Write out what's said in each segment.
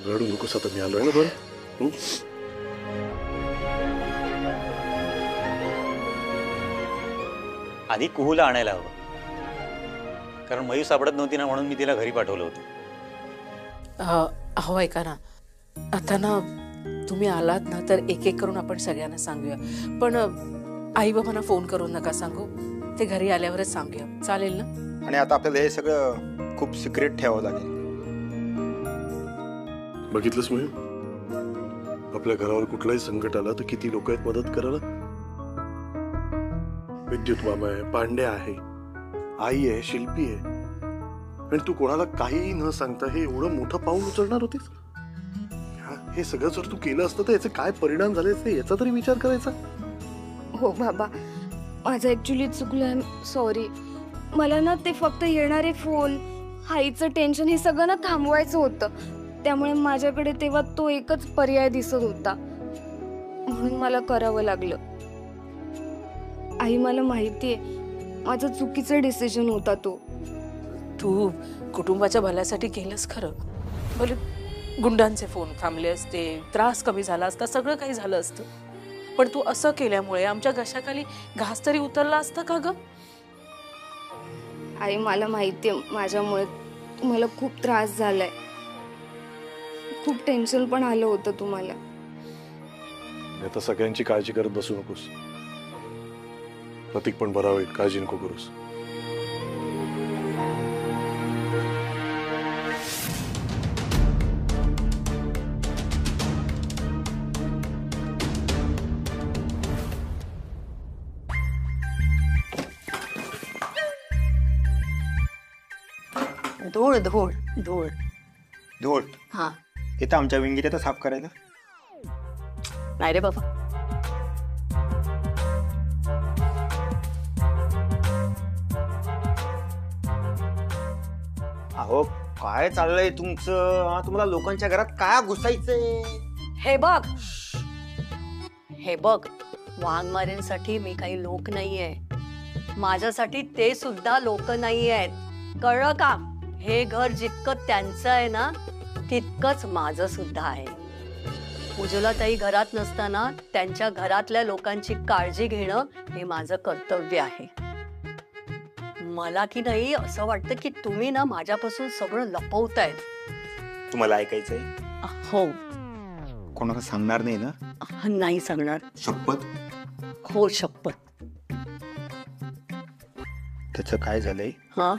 रडू नकोस आता, मी आलोय ना बरं. आधी कुहूला आणायला हवं, कारण मयू सापडत नव्हती ना, म्हणून मी तिला घरी पाठवलं होतं. अहो ऐका ना, आता ना तुम्ही आलात ना तर एक एक करून आपण सगळ्यांना सांगूया. पण आई बाबांना फोन करून नका सांगू, ते घरी आल्यावरच सांगूया, चालेल ना? आणि आता आपल्याला हे सगळं खूप सिक्रेट ठेवावं लागेल. बघितलंस मी, आपल्या घरावर कुठलाही संकट आलं तर किती लोक आहेत मदत करायला. विद्युत मामा आहे, पांड्या आहे, आई आहे, शिल्पी आहे, आणि तू कोणाला काही न सांगता हे एवढं मोठं पाऊल उचलणार होतीस. हे सगळं जर तू केलं असतं तर याचे काय परिणाम झाले असते याचा तरी विचार करायचा. हो बाबा, माझं ऍक्च्युली चुकलं, सॉरी. मला ना ते फक्त येणारे फोन, आईचं टेन्शन, हे सगळं ना थांबवायचं होतं. त्यामुळे माझ्याकडे तेव्हा तो एकच पर्याय दिसत होता, म्हणून मला करावं लागलं. आई, मला माहितीये माझं चुकीचं डिसिजन होता तो. तू कुटुंबाच्या भल्यासाठी केलंस खरं. भले गुंडांचे फोन थांबले असते, त्रास कमी झाला असता, सगळं काही झालं असतं, पण तू असं केल्यामुळे आमच्या घशाखाली घास तरी उतरला असता का ग? आई, मला माहितीये माझ्यामुळे तुम्हाला खूप त्रास झालाय, खूप टेन्शन पण आलं होतं तुम्हाला. आता सगळ्यांची काळजी करत बसू नकोस. प्रतीक पण बरा होईल, काळजी नको करूस. धूळ धूळ धूळ धूळ. हा, इथं आमच्या विंगीत येतं साफ करायला. नाही रे बाबा, अहो काय चाललंय तुमचं? तुम्हाला लोकांच्या घरात काय घुसायचंय? हे बघ, हे बघ, वाघमारेंसाठी मी काही लोक नाहीये, माझ्यासाठी ते सुद्धा लोक नाही आहेत, कळलं का? हे घर जितकं त्यांचं आहे ना तितकंच माझं सुद्धा आहे. उज्ज्वलाताई घरात नसताना त्यांच्या घरातल्या लोकांची काळजी घेणं हे माझं कर्तव्य आहे. मला की नाही असं वाटतं की तुम्ही ना माझ्यापासून सगळं लपवतायत. तुम्हाला ऐकायचंय? हो. कोणाला सांगणार नाही ना? नाही सांगणार. शपथ? हो, शपथ. त्याचं काय झालंय? हा,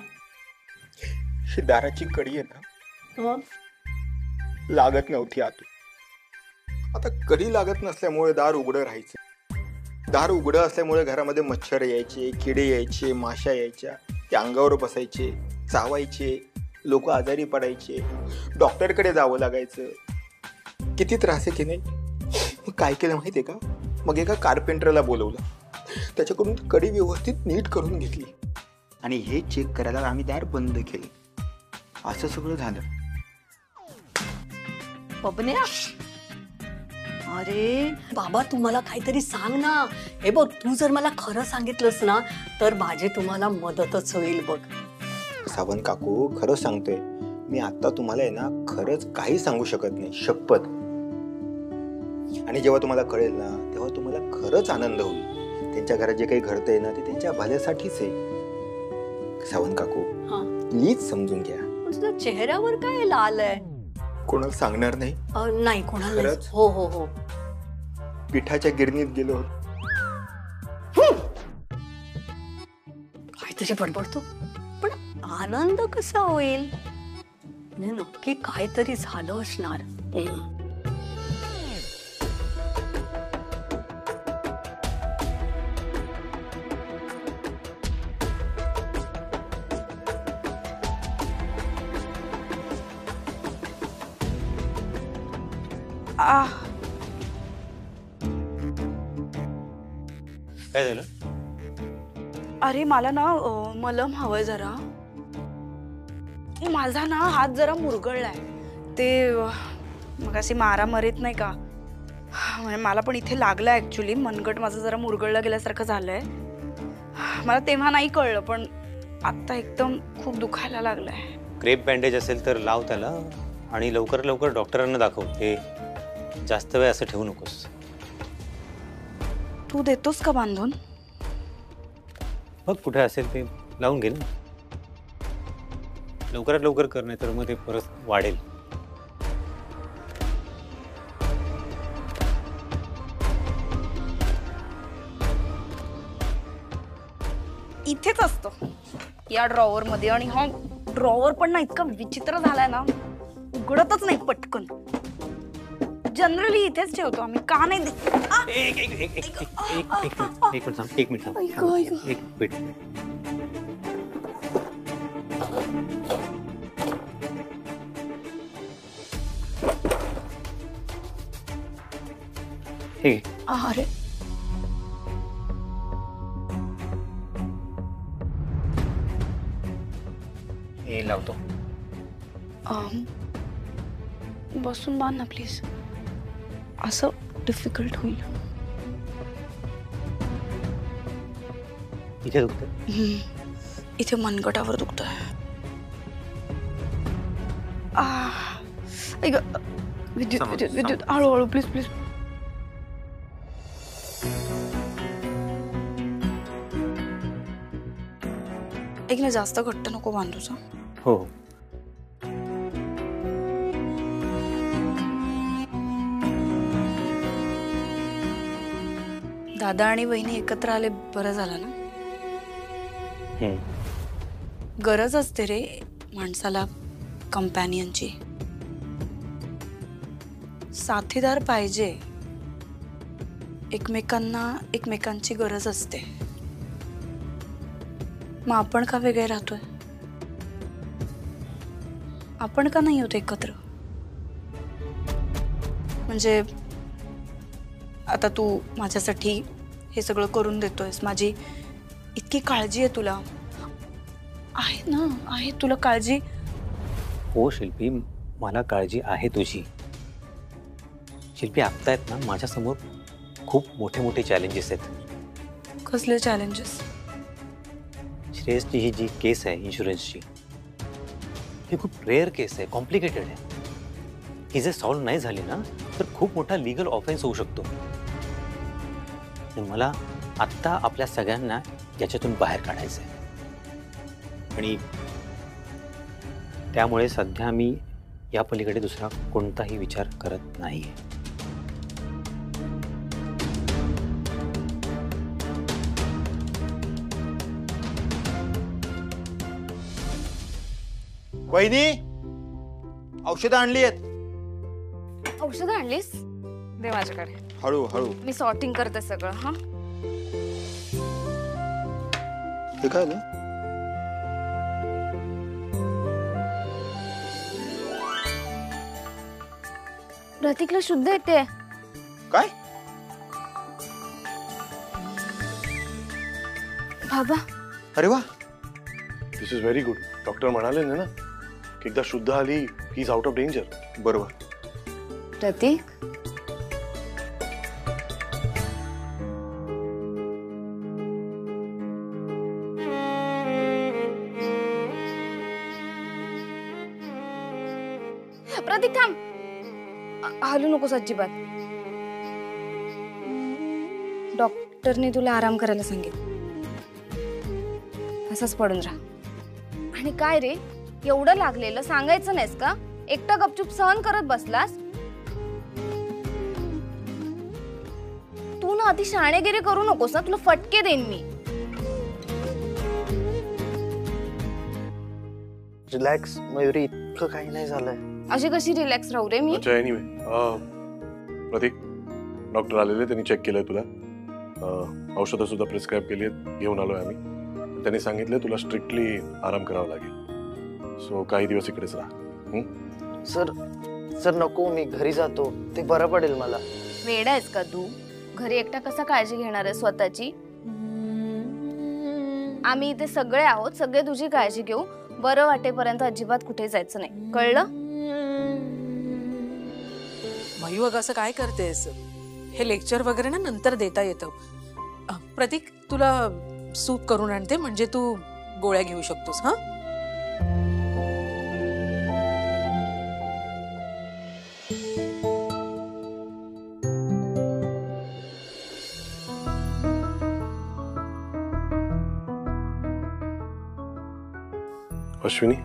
ही दाराची कडी आहे ना, लागत नव्हती आतून. आता कडी लागत नसल्यामुळे दार उघडं राहायचं. दार उघडं असल्यामुळे घरामध्ये मच्छर यायचे, किडे यायचे, माशा यायच्या, ते अंगावर बसायचे, चावायचे, लोक आजारी पडायचे, डॉक्टरकडे जावं लागायचं. किती त्रास आहे की नाही? मग काय केलं माहितीये का? मग एका कार्पेंटरला बोलवलं, त्याच्याकडून कडी व्यवस्थित नीट करून घेतली आणि हे चेक करायला आम्ही दार बंद केले. असं सगळं झालं. बबन्या, अरे बाबा, तुम्हाला काहीतरी सांग ना. हे बघ, तू जर मला खरं सांगितलंस ना तर माझी तुम्हाला मदतच होईल बघ. सावंत काकू, खरं सांगतोय मी, आता तुम्हाला आहे ना खरंच काही सांगू शकत नाही, शपथ. आणि जेव्हा तुम्हाला कळेल ना तेव्हा तुम्हाला खरंच आनंद होईल. त्यांच्या घरात जे काही घडतंय ना ते त्यांच्या भल्यासाठीच आहे. सावंत काकू, प्लीज समजून घ्या. तुझ्या चेहऱ्यावर काय लाल आहे? कोणाला सांगणार नाही? नाही, कोणाला? खरंच? हो हो हो. पिठाच्या गिरणीत गेलो. काहीतरी बडबडतो, पण आनंद कसा होईल? नक्की काहीतरी झालं असणार. काय झालं? अरे मला ना मलम हवंय जरा. माझा ना हात जरा मुरगळलाय. ते मग अशी मारामारीत नाही का, मला पण इथे लागलं ऍक्च्युली. मनगट माझं जरा मुरगळला गेल्यासारखं झालंय. मला तेव्हा नाही कळलं, पण आता एकदम खूप दुखायला लागलंय. क्रेप बँडेज असेल तर लाव त्याला. आणि लवकर लवकर डॉक्टरांना दाखव. ते जास्त वेळ असं ठेवू नकोस. तू देतोस का बांधून? बघ कुठे असेल ते लावून घे ना. लवकरात लवकर कर, नाही तर मग ते परत वाढेल. इथेच असतो या ड्रॉवर मध्ये, आणि हा ड्रॉवर पण ना इतका विचित्र झालाय ना, उघडतच नाही पटकन. जनरली इथेच ठेवतो आम्ही, का नाही एक मिनिट. अरे हे लावतो. बसून बांध ना प्लीज, असं डिफिकल्ट होईल. इथे दुखतंय? इथे मनगटावर दुखतंय. विद्युत हळूहळू प्लीज प्लीज. एक ना, जास्त घट्ट नको बांधूच. हो. दादा आणि वहिनी एकत्र आले, बरं झालं ना. गरज असते रे माणसाला कंपॅनियनची, साथीदार पाहिजे. एकमेकांना एकमेकांची गरज असते. मग आपण का वेगळे राहतोय? आपण का नाही होत एकत्र? म्हणजे आता तू माझ्यासाठी हे सगळं करून देतोयस, माझी इतकी काळजी आहे तुला, आहे ना? आहे तुला काळजी? हो शिल्पी, मला काळजी आहे तुझी. शिल्पी, आता आहेत ना माझ्यासमोर खूप मोठे मोठे चॅलेंजेस आहेत. कसले चॅलेंजेस? श्रेयसची ही जी केस आहे इन्शुरन्सची, ही खूप रेअर केस आहे, कॉम्प्लिकेटेड आहे. ही जर सॉल्व्ह नाही झाली ना तर खूप मोठा लीगल ऑफेन्स होऊ शकतो. मला आत्ता आपल्या सगळ्यांना याच्यातून बाहेर काढायचं आहे, आणि त्यामुळे सध्या मी या पलीकडे दुसरा कोणताही विचार करत नाही. वहिनी, औषधं आणली आहेत. औषधं आणलीस? दे माझ्याकडे. हळू हळू. मी सॉर्टिंग करते सगळं. हा, ते काय ना, प्रतीकला शुद्ध येते. काय? बाबा, अरे वा, दिस इज व्हेरी गुड. डॉक्टर म्हणाले ना की एकदा शुद्ध आली he is out of danger. बरोबर. प्रतीक, प्रतीक थांब, हलू नकोस अजिबात. डॉक्टरने तुला आराम करायला सांगितलं. असंच पडून राहा. आणि काय रे, एवढं लागलेलं सांगायचं नाहीस का? एकटा गपचूप सहन करत बसलास. तू ना अति शाणेगिरी करू नकोस ना, तुला फटके देईन मी. रिलॅक्स मयुरी, इतकं काही नाही झालंय. अशी कशी रिलॅक्स राहू रे मी? अच्छा, एनिवे प्रतीक, डॉक्टर आलेले, त्यांनी चेक केलंय तुला, औषधं सुद्धा प्रिस्क्राईब केली आहेत, घेऊन आलोय आम्ही. त्यांनी सांगितलं तुला स्ट्रिक्टली आराम करावा लागेल. सो काही दिवस इकडेच राहा. सर सर नको, मी घरी जातो, ते बरं पडेल मला. वेडा आहेस का तू? घरी एकटा कसा काळजी घेणार आहे स्वतःची? आम्ही इथे सगळे आहोत, सगळे तुझी काळजी घेऊ. बरं वाटेपर्यंत अजिबात कुठे जायचं नाही, कळलं? मयू, अगं असं काय करतेस? हे लेक्चर वगैरे ना नंतर देता येतं. प्रतीक, तुला सूप करून आणते, म्हणजे तू गोळ्या घेऊ शकतोस. हा, अश्विनी,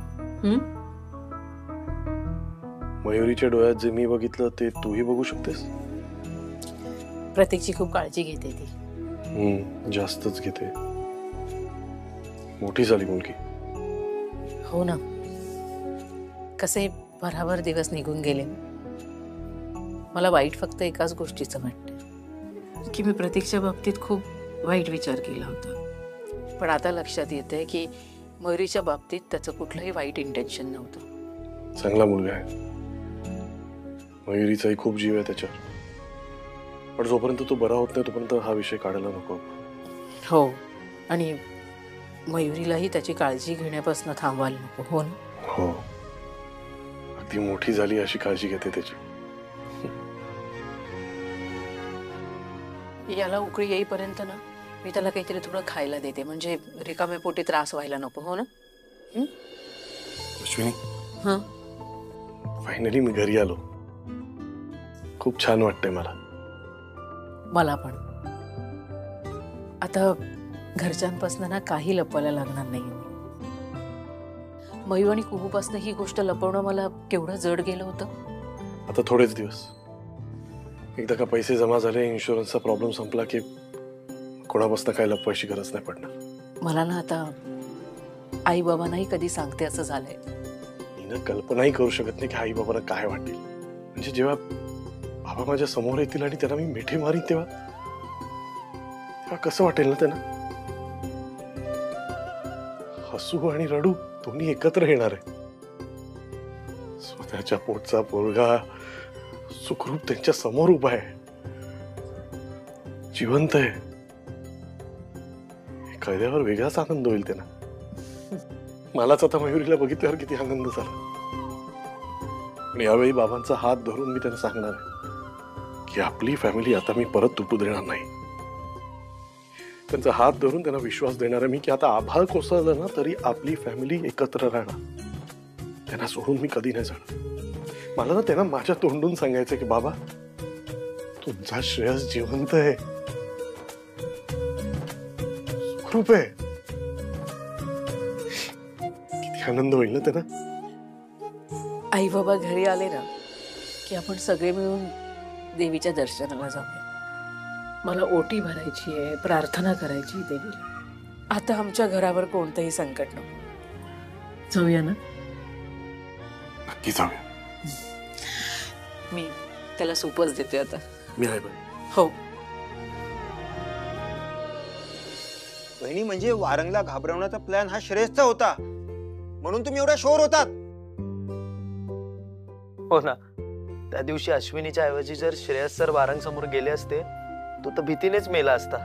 मयुरीच्या डोळ्यात जे मी बघितलं ते तूही बघू शकतेस. प्रतीकची खूप काळजी घेते ती. जास्तच घेते. मोठी झाली मुलगी. हो ना. कसे भराभर दिवस निघून गेले. मला वाईट फक्त एकाच गोष्टीचं वाटतं की मी प्रतीकच्या बाबतीत खूप वाईट विचार केला होता. पण आता लक्षात येतंय की मयुरीच्या बाबतीत त्याचं कुठलंही वाईट इंटेन्शन नव्हतं. चांगला मुलगा आहे. मयुरीचाही खूप जीव आहे त्याच्यावर. पण जोपर्यंत तो बरा होत नाही तोपर्यंत हा विषय काढायला नको. हो, आणि मयुरीलाही त्याची काळजी घेण्यापासून थांबवायला नको. हो ना. हो, अगदी मोठी झाली अशी काळजी घेते त्याची. याला उकळी येईपर्यंत ना मी त्याला काहीतरी थोडं खायला देते, म्हणजे रिकाम्या पोटी त्रास व्हायला नको. हो ना. अश्विनी, हां, फायनली मी घरी आलो. खूप छान वाटतंय मला. मला पण. आता घरच्यांपासून ना काही लपवायला लागणार नाही. मयू आणि कुहूपासून ही गोष्ट लपवणं मला केवढं जड गेलं होतं. आता थोडेच दिवस. एकदा का पैसे जमा झाले, इन्शुरन्सचा प्रॉब्लेम संपला की कोणापासून काय लपवायची गरज नाही पडणार. मला ना आता आई बाबांनाही कधी सांगते असं झालंय. मी कल्पनाही करू शकत नाही की आई बाबांना काय वाटेल. म्हणजे जेव्हा बाबा माझ्या समोर येतील आणि त्यांना मी मिठी मारीन तेव्हा कसं वाटेल ना त्यांना. हसू आणि रडू दोन्ही एकत्र येणार आहे. स्वतःच्या पोटचा पोरगा सुखरूप त्यांच्या समोर उभा आहे, जिवंत आहे. कळल्यावर वेगळाच आनंद होईल त्यांना. मलाच आता मयुरीला बघितल्यावर किती आनंद झाला. आणि यावेळी बाबांचा हात धरून मी त्यांना सांगणार आहे की आपली फॅमिली आता मी परत तुटू देणार नाही. त्यांचा हात धरून त्यांना विश्वास देणार आहे मी की आता आभाळ कोसळलं ना तरी आपली फॅमिली एकत्र राहणार. त्यांना सोडून मी कधी नाही जाणार. मला ना त्यांना माझ्या तोंडून सांगायचं की बाबा तुमचा श्रेयस जिवंत आहे, सुखरूप आहे. किती आनंद होईल ना त्यांना. आई बाबा घरी आले ना की आपण सगळे मिळून देवीच्या दर्शनाला जाऊया. मला ओटी भरायची आहे, प्रार्थना करायची देवीला. आता आमच्या घरावर कोणतंही संकट नको. जाऊया ना. नक्की जाऊया. मी त्याला सूपच देते आता. मी आहे पण. हो. बहिणी, म्हणजे वारंगला घाबरवण्याचा प्लॅन हा श्रेयसचा होता म्हणून तुम्ही एवढा शोर होतात. हो ना. त्या दिवशी अश्विनीच्या ऐवजी जर श्रेयस सर वारंग समोर गेले असते तो तर भीतीनेच मेला असता.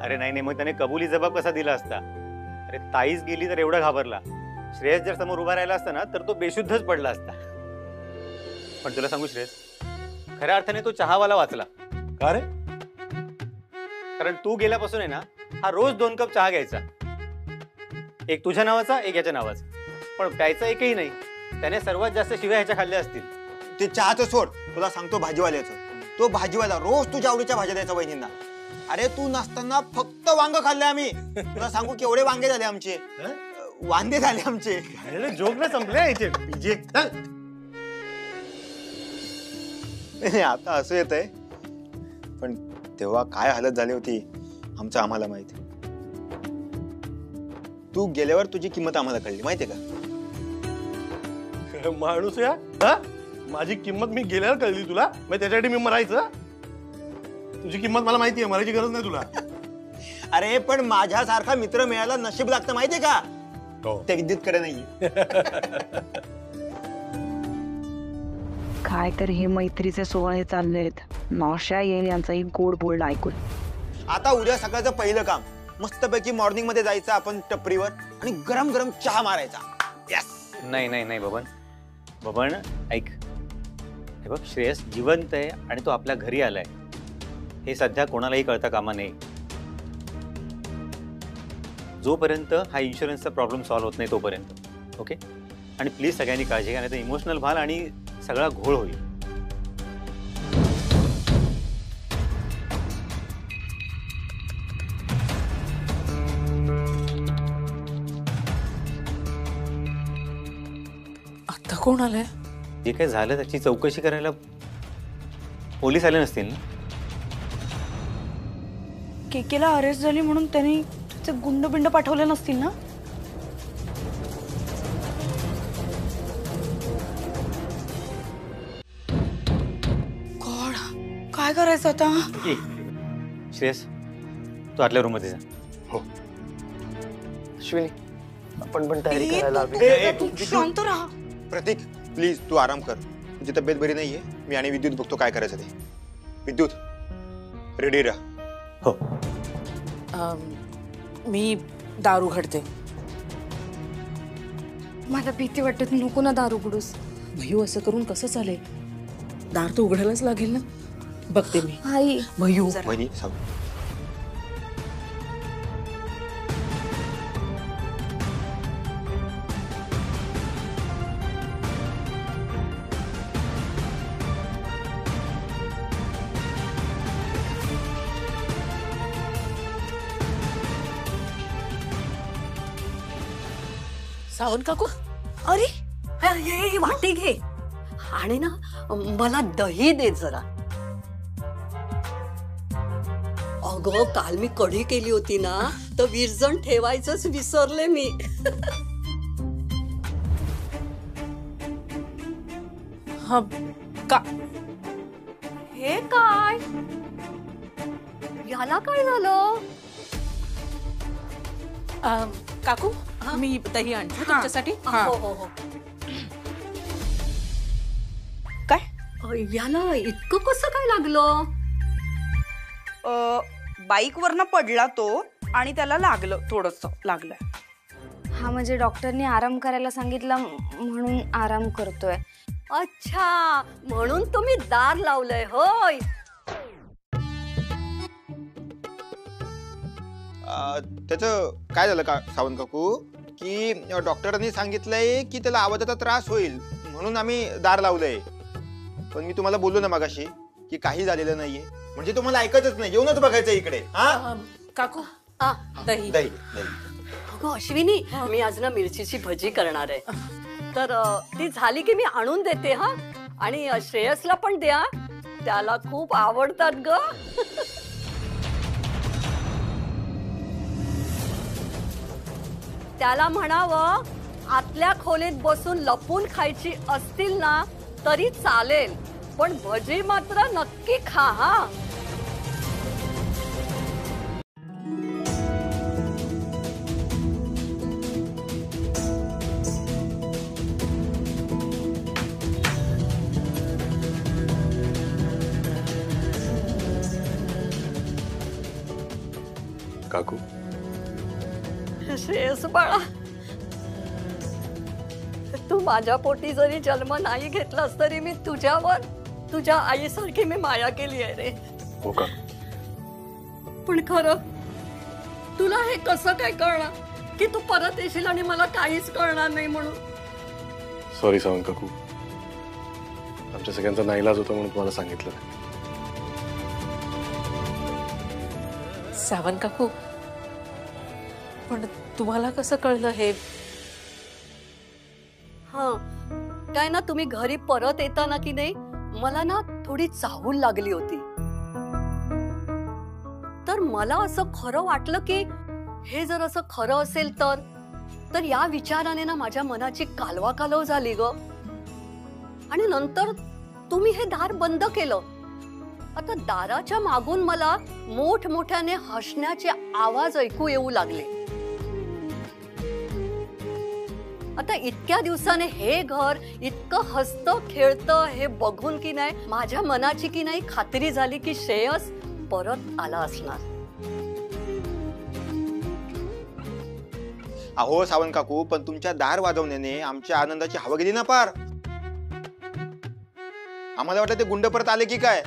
अरे नाही, मग त्याने कबुली जबाब कसा दिला असता. अरे ताईच गेली तर एवढा घाबरला. श्रेयस जर समोर उभा राहिला असता ना तर तो बेशुद्धच पडला असता. पण तुला सांगू श्रेयस, खऱ्या अर्थाने तो चहावाला वाचला. का रे? कारण तू गेल्यापासून आहे ना हा रोज 2 कप चहा घ्यायचा. एक तुझ्या नावाचा, एक याच्या नावाचा. पण प्यायचा एकही नाही. त्याने सर्वात जास्त शिव्या ह्याच्या खाल्ल्या असतील. ते चहाचं सोड, तुला सांगतो भाजीवाल्याचं. तो भाजीवाला रोज तुझ्या आवडीच्या भाज्या द्यायचा बहिणींना. अरे तू नसताना फक्त वांग खाल्ले आम्ही. तुला सांगू केवढे वांगे झाले आमचे, वांदे झाले आमचे. जोक ना संपले याचे. आता असं येत आहे, पण तेव्हा काय हालत झाली होती आमचं आम्हाला माहिती. तू गेल्यावर तुझी किंमत आम्हाला कळली, माहितीये का? माणूस या हा? माझी किंमत मी गेल्यावर कळली तुला? मग त्याच्यासाठी मी मरायचं? तुझी किंमत मला माहिती आहे, मरायची गरज नाही तुला. अरे पण माझ्यासारखा मित्र मिळायला नशीब लागतं, माहितीये का? ते विद्युतकडे नाहीये. काय तर हे मैत्रीचे सोहळे चाललेत. नौशा येईल यांचा एक गोड बोलणं ऐकून. आता उद्या सकाळचं पहिलं काम मस्तपैकी मॉर्निंग मध्ये जायचं आपण टपरीवर आणि गरम गरम चहा मारायचा. यस. नाही बबन ऐक. हे बघ, श्रेयस जिवंत आहे आणि तो आपल्या घरी आलाय हे सध्या कोणालाही कळता कामा नये. जोपर्यंत हा इन्शुरन्सचा प्रॉब्लेम सॉल्व्ह होत नाही तोपर्यंत. ओके. आणि प्लीज सगळ्यांनी काळजी घ्या, नाही तर इमोशनल व्हाल आणि सगळा घोळ होईल. आता कोण आलंय? जे काही झालं त्याची चौकशी करायला पोलीस आले नसतील ना? केकेला अरेस्ट झाली म्हणून त्यांनी त्याचे गुंड बिंड पाठवले नसतील ना? गॉड, काय करायचं आता? श्रेयस, तू आतल्या रूम मध्ये जा. हो. अश्विनी, आपण पण तयारी ए, करायला तू- हवी. तू शांत राहा. प्रतीक प्लीज तू आराम कर. तुझी तब्येत बरी नाहीये. मी आणि विद्युत बघतो काय करायचं ते. विद्युत रेडी राहा. हो. मी दारू घडते. मला भीती वाटत, नको ना दारू बुडूस. भयू, असं करून कसं चालेल? दार तर उघडायलाच लागेल ना. बघते मी. आई, भयू, वहिनी सांग. सावंत काकू, अरे हे वाटी घे आणि ना मला दही दे जरा. अगं, काल मी कढी केली होती ना, तर विरजण ठेवायचंच विसरले मी. हा का? हे काय? याला काय झालं? काकू, मी दही आणते तुमच्यासाठी. हो हो हो. काय? याला इतकं कसं काय लागलं? बाईक वरनं पडला तो आणि त्याला लागलं, थोडस लागलं. हा म्हणजे डॉक्टरनी आराम करायला सांगितलं म्हणून आराम करतोय. अच्छा, म्हणून तुम्ही दार लावलंय होय? त्याचं काय झालं का सावंत काकू, की डॉक्टरांनी सांगितलंय की त्याला आवाजाचा त्रास होईल म्हणून आम्ही दार लावलंय. पण मी तुम्हाला बोललो ना मगाशी की काही झालेलं नाहीये. म्हणजे तुम्हाला ऐकायचंच नाही, येऊनच बघायचं इकडे. हा काकू, आ, दही. दही दही. अगं अश्विनी, मी आज ना मिरचीची भजी करणार आहे. तर ती झाली की मी आणून देते. हा, आणि श्रेयसला पण द्या, त्याला खूप आवडतात ग. त्याला म्हणावं, आतल्या खोलीत बसून लपून खायची असतील ना तरी चालेल, पण भजी मात्र नक्की खा. हा, काकू, श्रेयस बाळा, तू माझ्या पोटी जरी जन्म नाही घेतलास तरी मी तुझ्यावर तुझ्या आईसारखी मी माया केली आहे रे. हो का? पण खरं तुला हे कसं काय कळणार की तू परत येशील आणि मला काहीच कळणार नाही म्हणून? सॉरी सावंत काकू, आमच्या सगळ्यांचा नाईलाज होता म्हणून तुम्हाला सांगितलं. सावंत काकू, पण तुम्हाला कसं कळलं हे? हा, काय ना, तुम्ही घरी परत येताना की नाही मला ना थोडी चाहूल लागली होती. तर मला असं खरं वाटलं की हे जर असं खरं असेल तर या विचाराने ना माझ्या मनाची कालवाकालव झाली ग. आणि नंतर तुम्ही हे दार बंद केलं. आता दाराच्या मागून मला मोठमोठ्याने हसण्याचे आवाज ऐकू येऊ लागले. आता इतक्या दिवसाने हे घर इतकं हसतं खेळतं हे बघून की नाही माझ्या मनाची की नाही खात्री झाली की श्रेयस परत आला असणार. अहो सावंत काकू, पण तुमच्या दार वाजवण्याने आमच्या आनंदाची हवा गेली ना पार. आम्हाला वाटलं ते गुंड परत आले की काय.